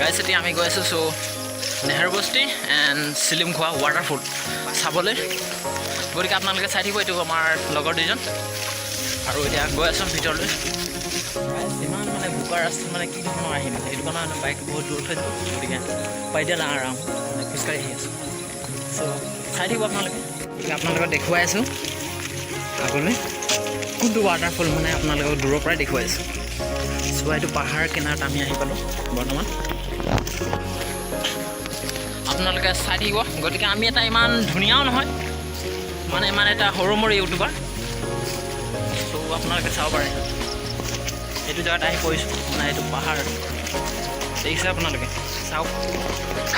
গাইছ এতিয়া আমি গৈ আছোঁ চ' নেহেৰু বস্তি এণ্ড চিলিমখোৱা ৱাটাৰফল চাবলৈ। গতিকে আপোনালোকে চাই থাকিব, এইটো আমাৰ লগৰ দুজন। আৰু এতিয়া গৈ আছোঁ ভিতৰলৈ। ইমান মানে বোকা ৰাস্তাত মানে কি ধৰণৰ আহিম, সেইটো কাৰণে বাইক বহুত দূৰত থৈ দিলোঁ। গতিকে পাইদিয়া আৰাম মানে খোজকাঢ়ি আহি আছোঁ। চ' চাই থাকিব আপোনালোকে। গতিকে আপোনালোকক দেখুৱাই আছোঁ আগলৈ কোনটো ৱাটাৰফল, মানে আপোনালোকক দূৰৰ পৰাই দেখুৱাই আছোঁ। চ' এইটো পাহাৰ কিনাৰত আমি আহি পালোঁ বৰ্তমান। আপোনালোকে চাই থাকিব। গতিকে আমি এটা ইমান ধুনীয়াও নহয়, মানে ইমান এটা সৰু মৰু ইউটিউবাৰ। চ' আপোনালোকে চাব পাৰে এইটো জেগাত আহি পৰিছোঁ, মানে এইটো পাহাৰ দেখিছে আপোনালোকে। চাওক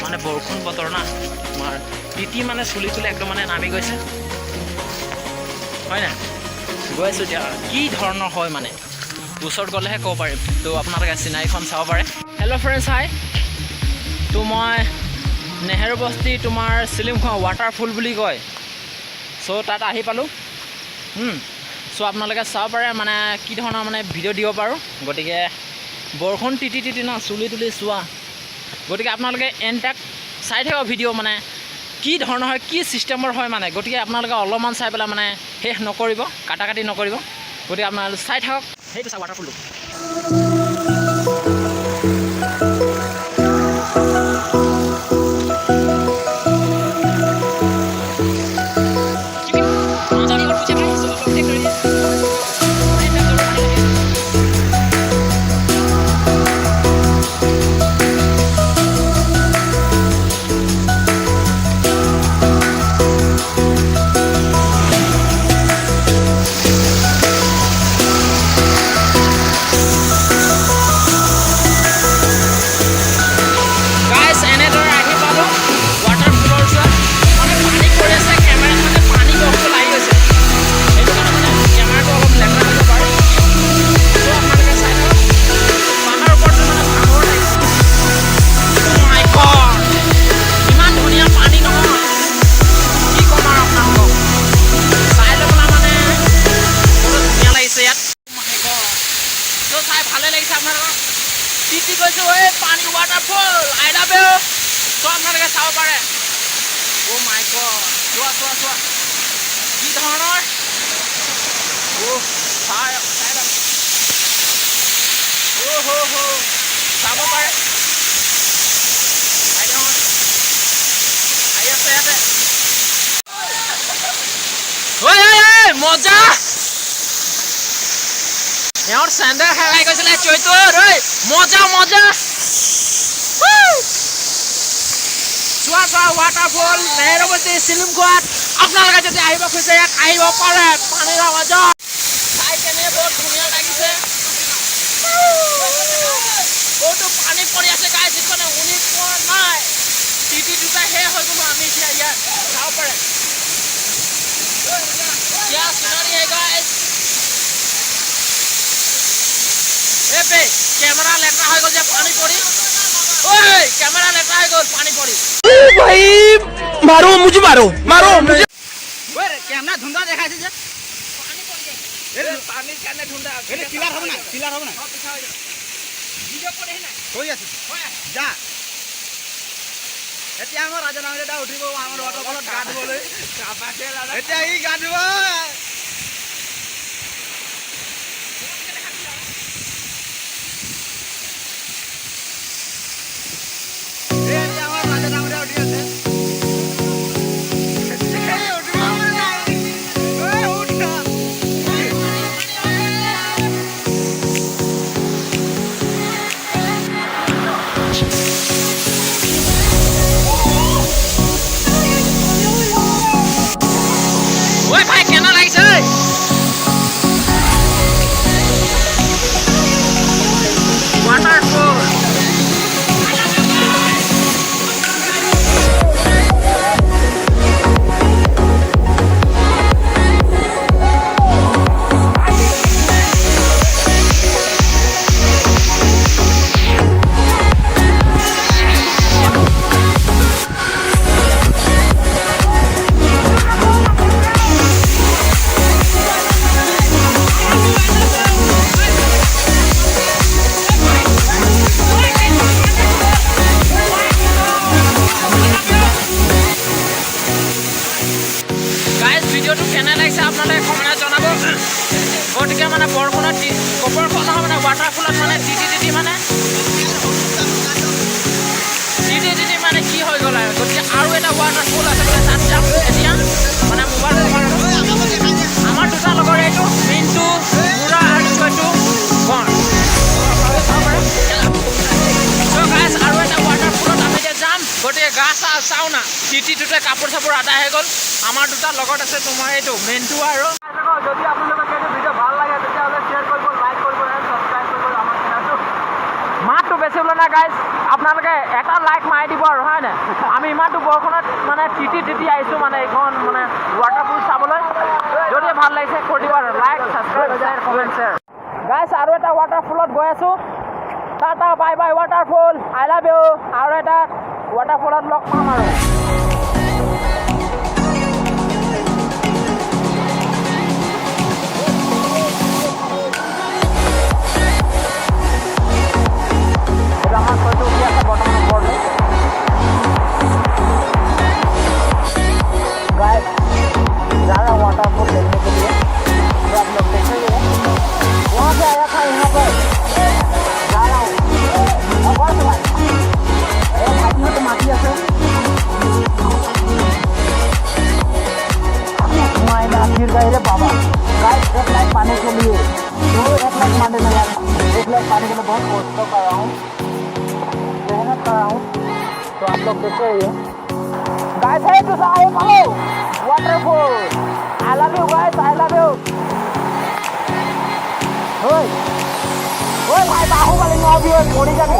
মানে বৰষুণ বতৰ না, তোমাৰ তিতি মানে চুলি একদম মানে নামি গৈছে, হয় নাই? গৈ আছোঁ এতিয়া কি ধৰণৰ হয় মানে ওচৰত গ'লেহে ক'ব পাৰিম। তো আপোনালোকে চিনাৰীখন চাব পাৰে। হেল্ল' ফ্ৰেণ্ডছ, হাই। তো মই নেহেৰু বস্তি তোমাৰ চিলিমখোৱা ৱাটাৰফল বুলি কয়। চ' তাত আহি পালোঁ। চ' আপোনালোকে চাব পাৰে মানে কি ধৰণৰ মানে ভিডিঅ' দিব পাৰোঁ। গতিকে বৰষুণ তিতি ন, চুলি তুলি চোৱা। গতিকে আপোনালোকে এণ্টাক চাই থাকক ভিডিঅ', মানে কি ধৰণৰ হয়, কি ছিষ্টেমৰ হয় মানে। গতিকে আপোনালোকে অলপমান চাই পেলাই মানে শেষ নকৰিব, কাটি নকৰিব। গতিকে আপোনালোকে চাই থাকক। সেইটো চাওক ৱাটাৰফলটো। তিতি গৈছোঁ এই পানী ৱাটাৰফল আই লাভ ইউ। চ' আপোনালোকে চাব পাৰে। অ' মাই গড, চোৱা কি ধৰণৰ। চাব পাৰে। আহি আছে ইয়াতে। মজা। এওঁৰ চেণ্ডেল হেৰাই গৈছিলে চৈতুৰ। মজা চোৱা ৱাটাৰফল নেহেৰু বস্তি চিলিমখোৱাত। আপোনালোকে যদি আহিব খুজিছে ইয়াত আহিব পাৰে। পানীৰ মাজত চাই কেনে বহুত ধুনীয়া লাগিছে। বহুতো পানী পৰি আছে গাই, যিটো শুনি পোৱা নাই। তিতি দুটা শেষ হৈ গ'লো আমি এতিয়া ইয়াত চাব পাৰে। কেমেৰা লেতেৰা হৈ গ'ল যে পানী পৰি। কেমেৰা লেতেৰা হৈ গ'ল পানী পৰি। মাৰো কেমেৰা ধুন্দা দেখাইছে যে পানীৰ কাৰণে ধুন্দা কিলাৰ হ'ব না ভিডিঅ' কৰি নাই হৈ আছে যা। এতিয়া আমাৰ ৰাজনামী এটা উঠিব আমাৰ ৱাটাৰফলত গা ধুবলৈ। এতিয়া ই গা ধুব। ভাই কেনা ভিডিঅ'টো কেনে লাগিছে আপোনালোকে কমেণ্টত জনাব। গতিকে মানে বৰষুণত বৰষুণ নহয় মানে ৱাটাৰফলত মানে তিতি মানে মানে কি হৈ গ'ল আৰু। গতিকে আৰু এটা ৱাটাৰফল আছে মানে তাত যাম এতিয়া মানে মোবাইল আমাৰ দুটা লগৰ এইটো মিণ্টু বুঢ়া আৰু এইটো গণ। আৰু এটা ৱাটাৰফলত আমি এতিয়া যাম। গতিকে গা চাওঁ না তিতিটোতে কাপোৰ চাপোৰ আদায় হৈ গ'ল। আমাৰ দুটা লগত আছে তোমাৰ এইটো মিণ্টু আৰু। যদি আপোনালোকক এইটো ভিডিঅ' ভাল লাগে তেতিয়াহ'লে শ্বেয়াৰ কৰিব, লাইক কৰিব, ছাবস্ক্ৰাইব কৰিব আমাৰ চেনেলটো। মাতটো বেছি ওলোৱা নাই গাইজ, আপোনালোকে এটা লাইক মাৰি দিব আৰু হয় নাই। আমি ইমানটো বৰষুণত মানে তিতি আহিছোঁ মানে এইখন মানে ৱাটাৰফল চাবলৈ। যদি ভাল লাগিছে কৰি দিব আৰু like, subscribe, share, comment, share. Guys আৰু এটা ৱাটাৰফলত গৈ আছোঁ। Tata bye bye waterfall, I love you. আৰু এটা ৱাটাৰফলত লগ পাম আৰু। আমার হয়তো উঠে আসা বর্তমানে পড়লো गाइस जा रहा हूँ वाटरफॉल देखने के लिए। तो आप लोग देखेंगे वहाँ से आया था यहाँ पर जा रहा हूँ। और बहुत भाई तो माफी আছে मायना फिर गए रे बाबा। गाइस 1 लाख पाने के लिए 1 लाख पाने में यार 1 लाख पाने के लिए बहुत कोशिश कर रहा हूँ, मेहनत कर रहा हूँ। तो आप लोग देख रहे हैं गाइस है तो सारे मारो waterfall. I love you guys, I love you. ओए ओए भाई बाहुबली नहबी पड़ी जाबे,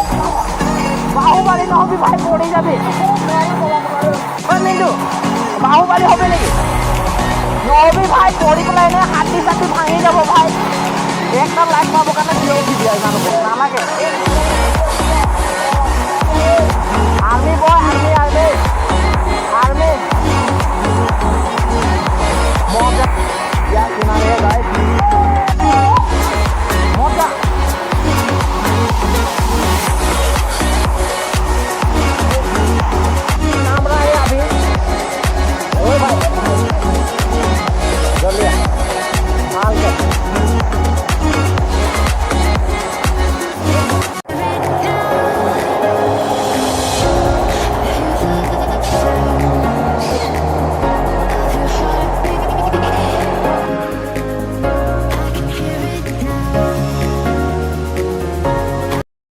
बाहुबली नहबी भाई पड़ी जाबे। ओए मिंटू बाहुबली হবে নাকি নহবি ভাই পড়ি পেলাই এনে হাতি চাতি ভাঙি যাব ভাই। একটা লাইক পাব কাৰণে ভিডিও ভিডিও নালাগে। আমি বয় আমি